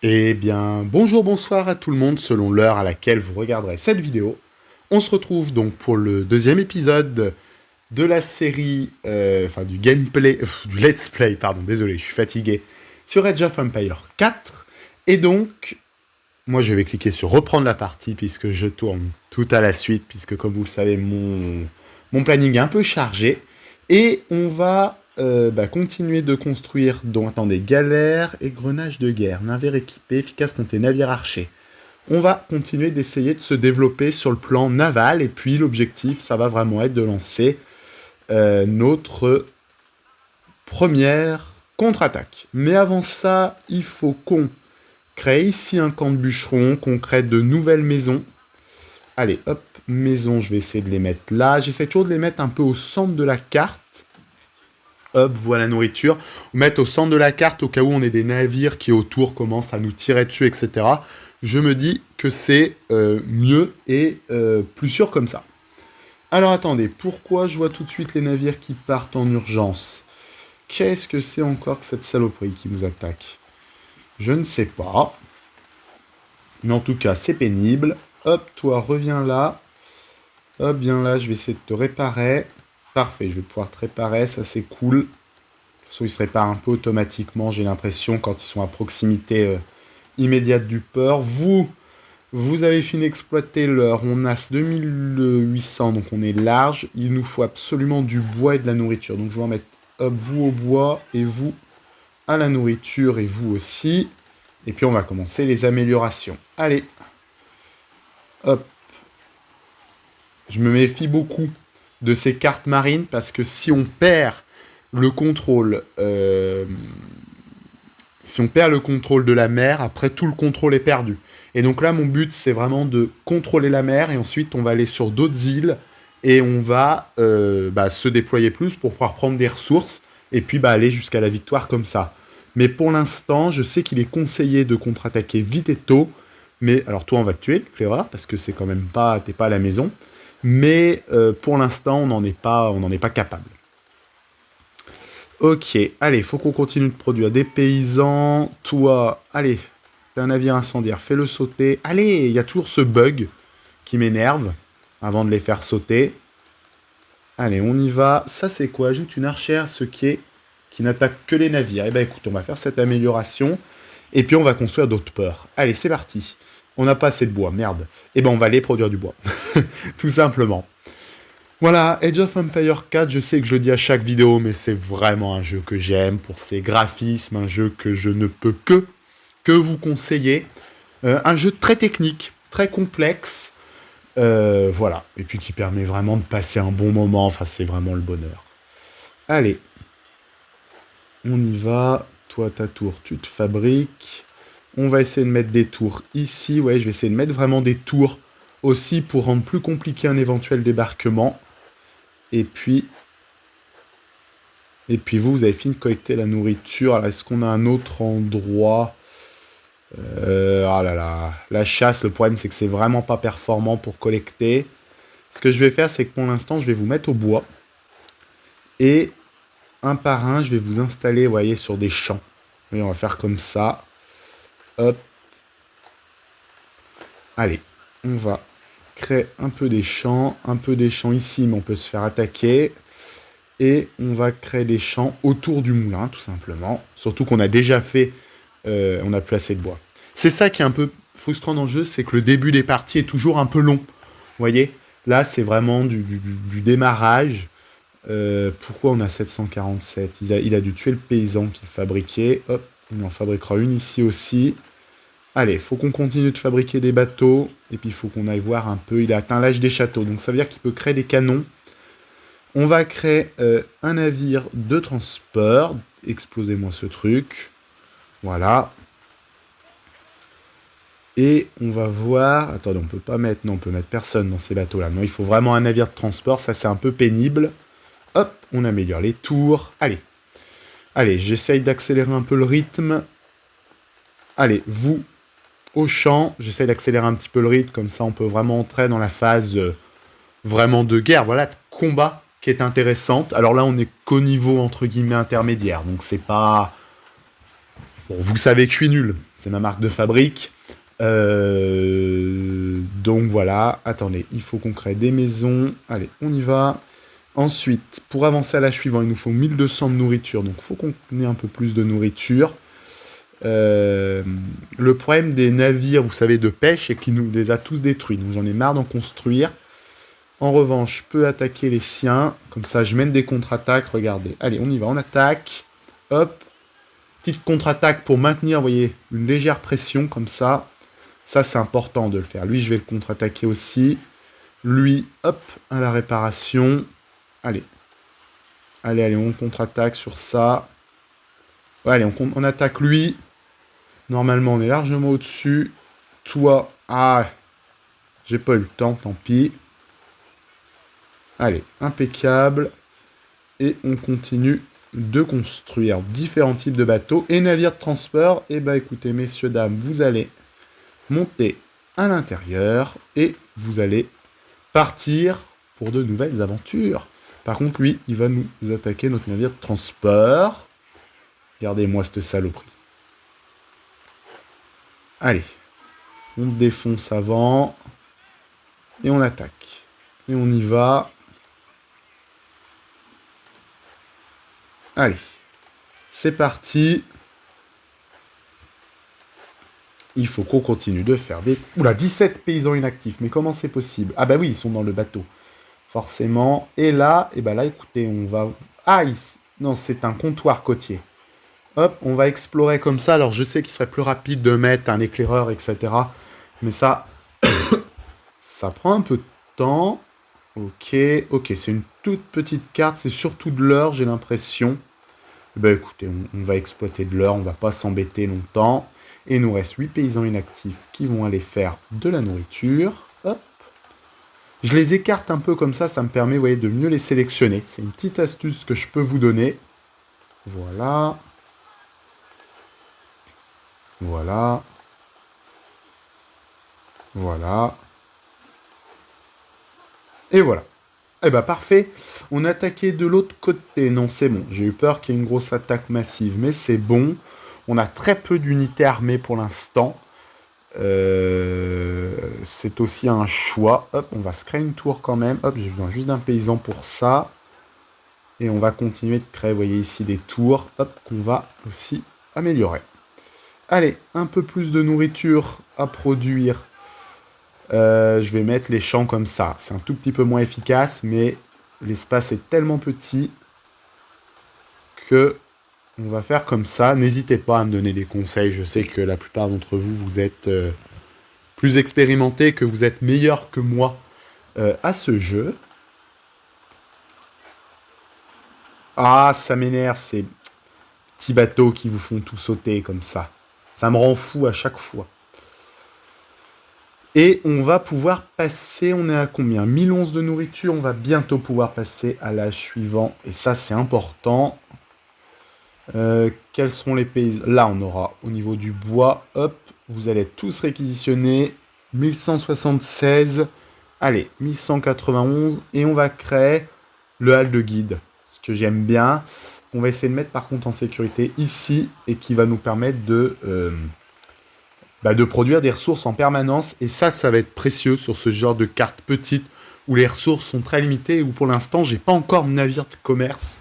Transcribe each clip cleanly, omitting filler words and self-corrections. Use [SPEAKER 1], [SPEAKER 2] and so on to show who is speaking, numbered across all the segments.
[SPEAKER 1] Eh bien, bonjour, bonsoir à tout le monde selon l'heure à laquelle vous regarderez cette vidéo. On se retrouve donc pour le deuxième épisode de la série, du gameplay, du let's play, pardon, désolé, je suis fatigué, sur Age of Empires 4. Et donc, moi je vais cliquer sur reprendre la partie puisque je tourne tout à la suite, puisque comme vous le savez, mon planning est un peu chargé. Et on va continuer de construire, dont attendez, galères et grenages de guerre, navires équipés, efficaces contre les navires archers. On va continuer d'essayer de se développer sur le plan naval, et puis l'objectif, ça va vraiment être de lancer notre première contre-attaque. Mais avant ça, il faut qu'on crée ici un camp de bûcherons, qu'on crée de nouvelles maisons. Allez, hop, maisons, je vais essayer de les mettre là. J'essaie toujours de les mettre un peu au centre de la carte. Hop, voilà la nourriture. Mettre au centre de la carte au cas où on ait des navires qui autour commencent à nous tirer dessus, etc. Je me dis que c'est mieux et plus sûr comme ça. Alors attendez, pourquoi je vois tout de suite les navires qui partent en urgence? Qu'est-ce que c'est encore que cette saloperie qui nous attaque? Je ne sais pas. Mais en tout cas, c'est pénible. Hop, toi, reviens là. Hop, viens là, je vais essayer de te réparer. Parfait, je vais pouvoir te réparer, ça c'est cool. De toute façon, ils se réparent un peu automatiquement, j'ai l'impression, quand ils sont à proximité immédiate du port. Vous avez fini d'exploiter l'heure. On a 2800, donc on est large. Il nous faut absolument du bois et de la nourriture. Donc je vais en mettre, hop, vous au bois et vous à la nourriture et vous aussi. Et puis on va commencer les améliorations. Allez. Hop. Je me méfie beaucoup de ces cartes marines parce que si on perd le contrôle, de la mer, après tout le contrôle est perdu. Et donc là, mon but, c'est vraiment de contrôler la mer et ensuite on va aller sur d'autres îles et on va se déployer plus pour pouvoir prendre des ressources et puis aller jusqu'à la victoire comme ça. Mais pour l'instant, je sais qu'il est conseillé de contre-attaquer vite et tôt. Mais alors toi, on va te tuer, Cléra, parce que c'est quand même pas, t'es pas à la maison. Mais pour l'instant, on n'en est pas capable. Ok, allez, faut qu'on continue de produire des paysans. Toi, allez, t'as un navire incendiaire, fais-le sauter. Allez, il y a toujours ce bug qui m'énerve avant de les faire sauter. Allez, on y va. Ça, c'est quoi? Ajoute une archère, qui n'attaque que les navires. Eh ben, écoute, on va faire cette amélioration. Et puis, on va construire d'autres ports. Allez, c'est parti. On n'a pas assez de bois, merde. Eh ben, on va aller produire du bois. Tout simplement. Voilà, Age of Empires 4, je sais que je le dis à chaque vidéo, mais c'est vraiment un jeu que j'aime pour ses graphismes, un jeu que je ne peux que vous conseiller. Un jeu très technique, très complexe, voilà. Et puis qui permet vraiment de passer un bon moment, enfin c'est vraiment le bonheur. Allez, on y va. Toi, ta tour, tu te fabriques. On va essayer de mettre des tours ici. Ouais, je vais essayer de mettre vraiment des tours aussi pour rendre plus compliqué un éventuel débarquement. Et puis vous avez fini de collecter la nourriture. Alors, est-ce qu'on a un autre endroit? Ah là là. La chasse, le problème, c'est que c'est vraiment pas performant pour collecter. Ce que je vais faire, c'est que pour l'instant, je vais vous mettre au bois. Et un par un, je vais vous installer, vous voyez, sur des champs. Et on va faire comme ça. Hop. Allez, on va créer un peu des champs ici, mais on peut se faire attaquer. Et on va créer des champs autour du moulin, tout simplement. Surtout qu'on a déjà fait, on a plus assez de bois. C'est ça qui est un peu frustrant dans le jeu, c'est que le début des parties est toujours un peu long. Vous voyez? Là, c'est vraiment du démarrage. Pourquoi on a 747? Il a dû tuer le paysan qui fabriquait. Hop, il en fabriquera une ici aussi. Allez, faut qu'on continue de fabriquer des bateaux. Et puis, il faut qu'on aille voir un peu. Il a atteint l'âge des châteaux. Donc, ça veut dire qu'il peut créer des canons. On va créer un navire de transport. Explosez-moi ce truc. Voilà. Et on va voir... Attendez, on peut pas mettre... Non, on peut mettre personne dans ces bateaux-là. Non, il faut vraiment un navire de transport. Ça, c'est un peu pénible. Hop, on améliore les tours. Allez. Allez, j'essaye d'accélérer un peu le rythme. Allez, vous, au champ. J'essaye d'accélérer un petit peu le rythme. Comme ça, on peut vraiment entrer dans la phase vraiment de guerre. Voilà, de combat qui est intéressante. Alors là, on est qu'au niveau, entre guillemets, intermédiaire. Donc, c'est pas... Bon, vous savez que je suis nul. C'est ma marque de fabrique. Donc voilà, attendez, il faut qu'on crée des maisons. Allez, on y va. Ensuite, pour avancer à l'âge suivant, il nous faut 1200 de nourriture. Donc il faut qu'on ait un peu plus de nourriture. Le problème des navires, vous savez, de pêche, c'est qu'il nous les a tous détruits. Donc j'en ai marre d'en construire. En revanche, je peux attaquer les siens. Comme ça, je mène des contre-attaques. Regardez. Allez, on y va, on attaque. Hop. Petite contre-attaque pour maintenir, vous voyez, une légère pression comme ça. Ça, c'est important de le faire. Lui, je vais le contre-attaquer aussi. Lui, hop, à la réparation. Allez. Allez, allez, on contre-attaque sur ça. Ouais, allez, on attaque lui. Normalement, on est largement au-dessus. Toi, ah, j'ai pas eu le temps, tant pis. Allez, impeccable. Et on continue de construire différents types de bateaux et navires de transport. Et bah écoutez, messieurs, dames, vous allez monter à l'intérieur et vous allez partir pour de nouvelles aventures. Par contre, lui, il va nous attaquer notre navire de transport. Regardez-moi cette saloperie. Allez, on défonce avant et on attaque. Et on y va. Allez, c'est parti. Il faut qu'on continue de faire des... Oula, 17 paysans inactifs. Mais comment c'est possible? Ah bah oui, ils sont dans le bateau. Forcément. Et là, écoutez, on va... Ah, non, c'est un comptoir côtier. Hop, on va explorer comme ça. Alors, je sais qu'il serait plus rapide de mettre un éclaireur, etc. Mais ça, ça prend un peu de temps. Ok, ok, c'est une toute petite carte. C'est surtout de l'or, j'ai l'impression. Ben écoutez, on va exploiter de l'or. On va pas s'embêter longtemps. Et il nous reste 8 paysans inactifs qui vont aller faire de la nourriture. Hop. Je les écarte un peu comme ça me permet, vous voyez, de mieux les sélectionner. C'est une petite astuce que je peux vous donner. Voilà. Voilà. Voilà. Et voilà. Eh ben parfait. On a attaqué de l'autre côté. Non, c'est bon. J'ai eu peur qu'il y ait une grosse attaque massive, mais c'est bon. On a très peu d'unités armées pour l'instant. C'est aussi un choix. Hop, on va se créer une tour quand même. Hop, j'ai besoin juste d'un paysan pour ça. Et on va continuer de créer, vous voyez ici, des tours. Hop, qu'on va aussi améliorer. Allez, un peu plus de nourriture à produire. Je vais mettre les champs comme ça. C'est un tout petit peu moins efficace, mais l'espace est tellement petit que on va faire comme ça. N'hésitez pas à me donner des conseils. Je sais que la plupart d'entre vous, vous êtes plus expérimentés, que vous êtes meilleurs que moi à ce jeu. Ah, ça m'énerve, ces petits bateaux qui vous font tout sauter comme ça. Ça me rend fou à chaque fois. Et on va pouvoir passer, on est à combien? 1011 de nourriture, on va bientôt pouvoir passer à l'âge suivant. Et ça, c'est important. Quels seront les pays? Là, on aura au niveau du bois, hop, vous allez tous réquisitionner. 1176, allez, 1191. Et on va créer le hall de guide, ce que j'aime bien. On va essayer de mettre par contre en sécurité ici et qui va nous permettre de produire des ressources en permanence. Et ça va être précieux sur ce genre de carte petite où les ressources sont très limitées et où pour l'instant, j'ai pas encore de navire de commerce.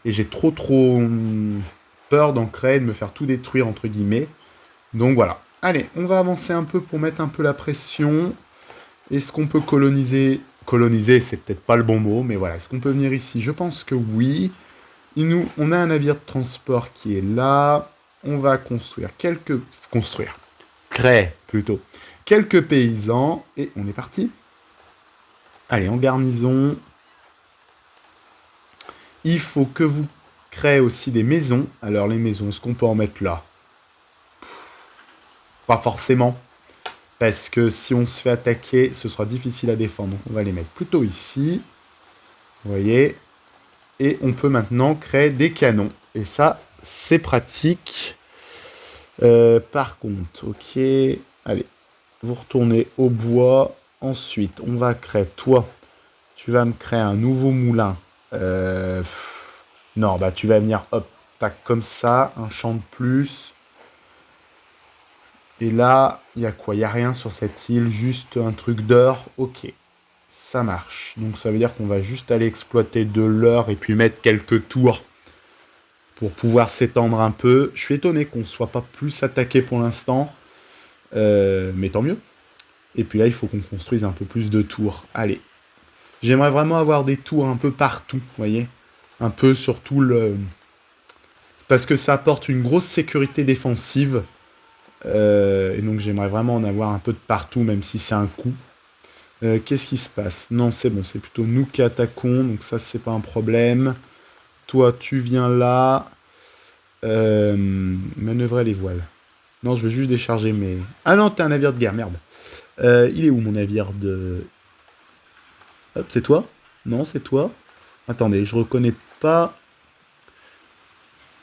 [SPEAKER 1] Et j'ai trop peur d'en créer, de me faire tout détruire, entre guillemets. Donc voilà. Allez, on va avancer un peu pour mettre un peu la pression. Est-ce qu'on peut coloniser? Coloniser, c'est peut-être pas le bon mot, mais voilà. Est-ce qu'on peut venir ici? Je pense que oui. On a un navire de transport qui est là. On va créer plutôt quelques paysans. Et on est parti. Allez, en garnison. Il faut que vous créez aussi des maisons. Alors les maisons, est-ce qu'on peut en mettre là? Pas forcément. Parce que si on se fait attaquer, ce sera difficile à défendre. Donc on va les mettre plutôt ici. Vous voyez. Et on peut maintenant créer des canons. Et ça, c'est pratique. Par contre, ok. Allez, vous retournez au bois. Ensuite, on va créer... Toi, tu vas me créer un nouveau moulin. Non, bah tu vas venir, hop, tac, comme ça. Un champ de plus. Et là, il y a quoi? Il n'y a rien sur cette île, juste un truc d'or. Ok, ça marche. Donc ça veut dire qu'on va juste aller exploiter de l'or et puis mettre quelques tours pour pouvoir s'étendre un peu. Je suis étonné qu'on ne soit pas plus attaqué pour l'instant, mais tant mieux. Et puis là, il faut qu'on construise un peu plus de tours. Allez. J'aimerais vraiment avoir des tours un peu partout, vous voyez? Un peu sur tout le... Parce que ça apporte une grosse sécurité défensive. Et donc j'aimerais vraiment en avoir un peu de partout, même si c'est un coup. Qu'est-ce qui se passe? Non, c'est bon, c'est plutôt nous qui attaquons, donc ça, c'est pas un problème. Toi, tu viens là. Manœuvrer les voiles. Non, je veux juste décharger mes... Ah non, t'es un navire de guerre, merde. Il est où mon navire de... Hop, c'est toi? Non, c'est toi? Attendez, je reconnais pas...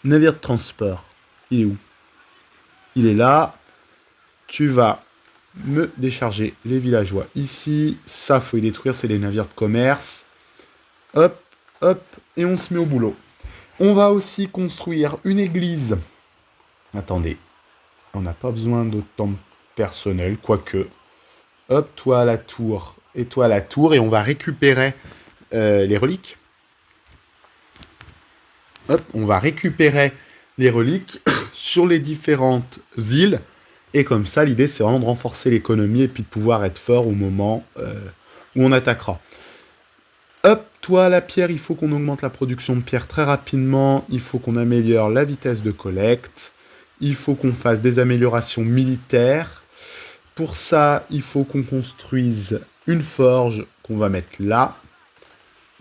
[SPEAKER 1] Navire de transport. Il est où? Il est là. Tu vas me décharger les villageois ici. Ça, faut y détruire, c'est les navires de commerce. Hop, hop, et on se met au boulot. On va aussi construire une église. Attendez, on n'a pas besoin d'autant de personnel, quoique. Hop, toi à la tour, et toi à la tour, et on va récupérer les reliques. Hop, on va récupérer les reliques sur les différentes îles. Et comme ça, l'idée, c'est vraiment de renforcer l'économie et puis de pouvoir être fort au moment où on attaquera. Hop, toi, la pierre, il faut qu'on augmente la production de pierre très rapidement. Il faut qu'on améliore la vitesse de collecte. Il faut qu'on fasse des améliorations militaires. Pour ça, il faut qu'on construise une forge qu'on va mettre là.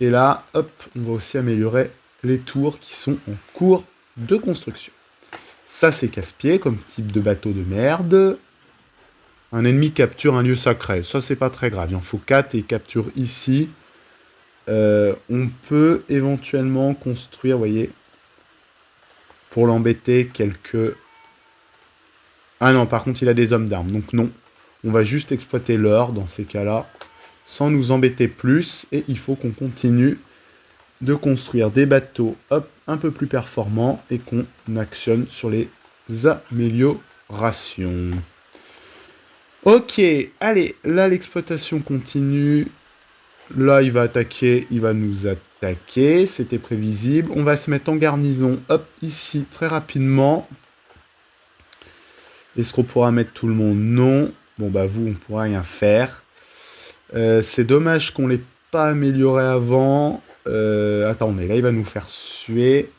[SPEAKER 1] Et là, hop, on va aussi améliorer les tours qui sont en cours de construction. Ça, c'est casse-pied comme type de bateau de merde. Un ennemi capture un lieu sacré. Ça, c'est pas très grave. Il en faut 4 et il capture ici. On peut éventuellement construire, vous voyez, pour l'embêter, quelques... Ah non, par contre, il a des hommes d'armes. Donc non, on va juste exploiter l'or dans ces cas-là, sans nous embêter plus. Et il faut qu'on continue de construire des bateaux hop, un peu plus performants et qu'on actionne sur les améliorations. Ok, allez, là l'exploitation continue. Là il va attaquer, il va nous attaquer, c'était prévisible. On va se mettre en garnison, hop, ici, très rapidement. Est-ce qu'on pourra mettre tout le monde? Non. Bon bah vous, on pourra rien faire. C'est dommage qu'on ne l'ait pas amélioré avant. Attendez, là il va nous faire suer.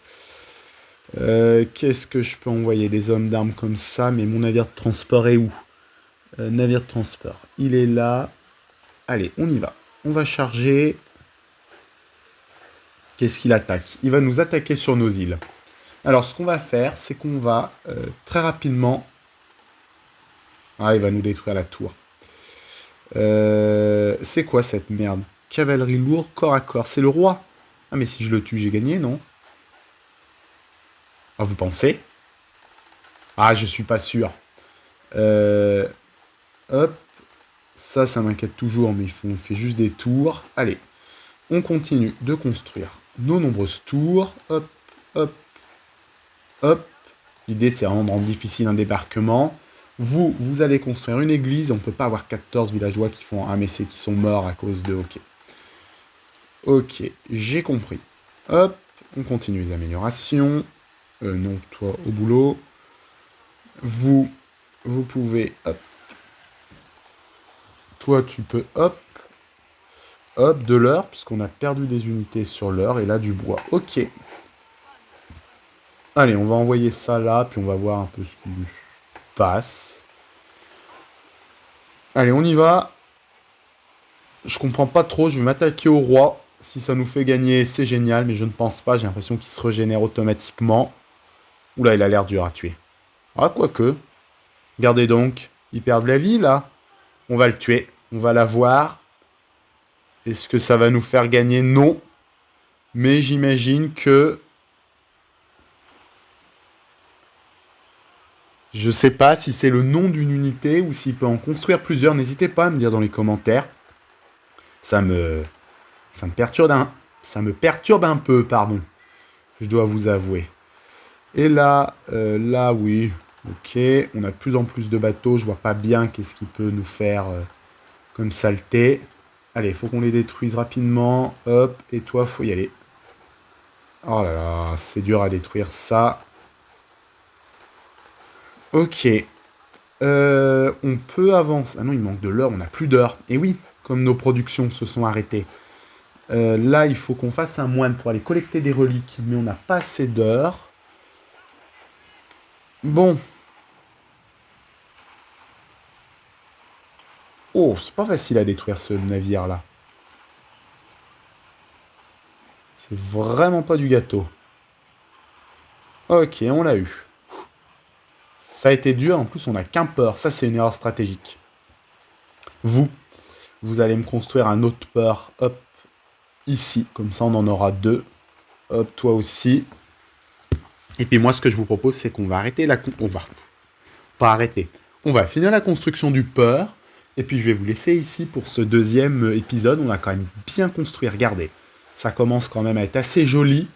[SPEAKER 1] Qu'est-ce que je peux envoyer? Des hommes d'armes comme ça, mais mon navire de transport est où? Navire de transport, il est là. Allez, on y va. On va charger. Qu'est-ce qu'il attaque? Il va nous attaquer sur nos îles. Alors, ce qu'on va faire, c'est qu'on va très rapidement... Ah, il va nous détruire la tour. C'est quoi cette merde? Cavalerie lourde, corps à corps. C'est le roi. Ah, mais si je le tue, j'ai gagné, non? Ah, vous pensez? Ah, je suis pas sûr. Hop. Ça m'inquiète toujours, mais on fait juste des tours. Allez, on continue de construire nos nombreuses tours. Hop, hop, hop. L'idée, c'est vraiment de rendre difficile un débarquement. Vous allez construire une église. On ne peut pas avoir 14 villageois qui font un messé, qui sont morts à cause de... Ok. Ok, j'ai compris. Hop, on continue les améliorations. Non, toi, au boulot. Vous pouvez... Hop. Toi, tu peux... Hop. Hop, de l'or, puisqu'on a perdu des unités sur l'or, et là, du bois. Ok. Allez, on va envoyer ça là, puis on va voir un peu ce qui passe. Allez, on y va. Je comprends pas trop, je vais m'attaquer au roi. Si ça nous fait gagner, c'est génial, mais je ne pense pas. J'ai l'impression qu'il se régénère automatiquement. Oula, il a l'air dur à tuer. Ah, quoique. Regardez donc, il perd de la vie, là. On va le tuer, on va l'avoir. Est-ce que ça va nous faire gagner? Non. Mais j'imagine que... Je sais pas si c'est le nom d'une unité ou s'il peut en construire plusieurs. N'hésitez pas à me dire dans les commentaires. Ça me perturbe un peu, pardon. Je dois vous avouer. Et là, oui. Ok, on a de plus en plus de bateaux. Je vois pas bien qu'est-ce qui peut nous faire comme saleté. Allez, il faut qu'on les détruise rapidement. Hop, et toi, faut y aller. Oh là là, c'est dur à détruire ça. Ok. On peut avancer. Ah non, il manque de l'heure, on n'a plus d'heure. Et oui, comme nos productions se sont arrêtées. Là, il faut qu'on fasse un moine pour aller collecter des reliques, mais on n'a pas assez d'heures. Bon. Oh, c'est pas facile à détruire ce navire-là. C'est vraiment pas du gâteau. Ok, on l'a eu. Ça a été dur, en plus on n'a qu'un port. Ça, c'est une erreur stratégique. Vous allez me construire un autre port. Hop, ici. Comme ça, on en aura deux. Hop, toi aussi. Et puis moi, ce que je vous propose, c'est qu'on va arrêter la... On va pas arrêter. On va finir la construction du port. Et puis je vais vous laisser ici pour ce deuxième épisode. On a quand même bien construit. Regardez. Ça commence quand même à être assez joli.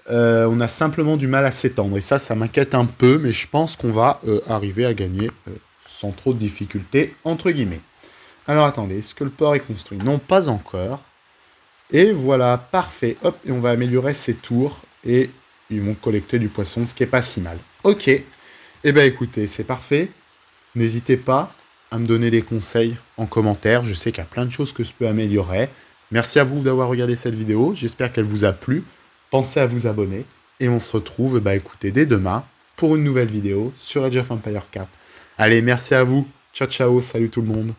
[SPEAKER 1] On a simplement du mal à s'étendre. Et ça m'inquiète un peu. Mais je pense qu'on va arriver à gagner sans trop de difficultés, entre guillemets. Alors attendez, est-ce que le port est construit? Non, pas encore. Et voilà, parfait. Hop, et on va améliorer ces tours. Et ils vont collecter du poisson, ce qui est pas si mal. Ok. Eh bien écoutez, c'est parfait. N'hésitez pas à me donner des conseils en commentaire. Je sais qu'il y a plein de choses que je peux améliorer. Merci à vous d'avoir regardé cette vidéo. J'espère qu'elle vous a plu. Pensez à vous abonner. Et on se retrouve, bah écoutez, dès demain pour une nouvelle vidéo sur Age of Empires 4. Allez, merci à vous. Ciao, ciao. Salut tout le monde.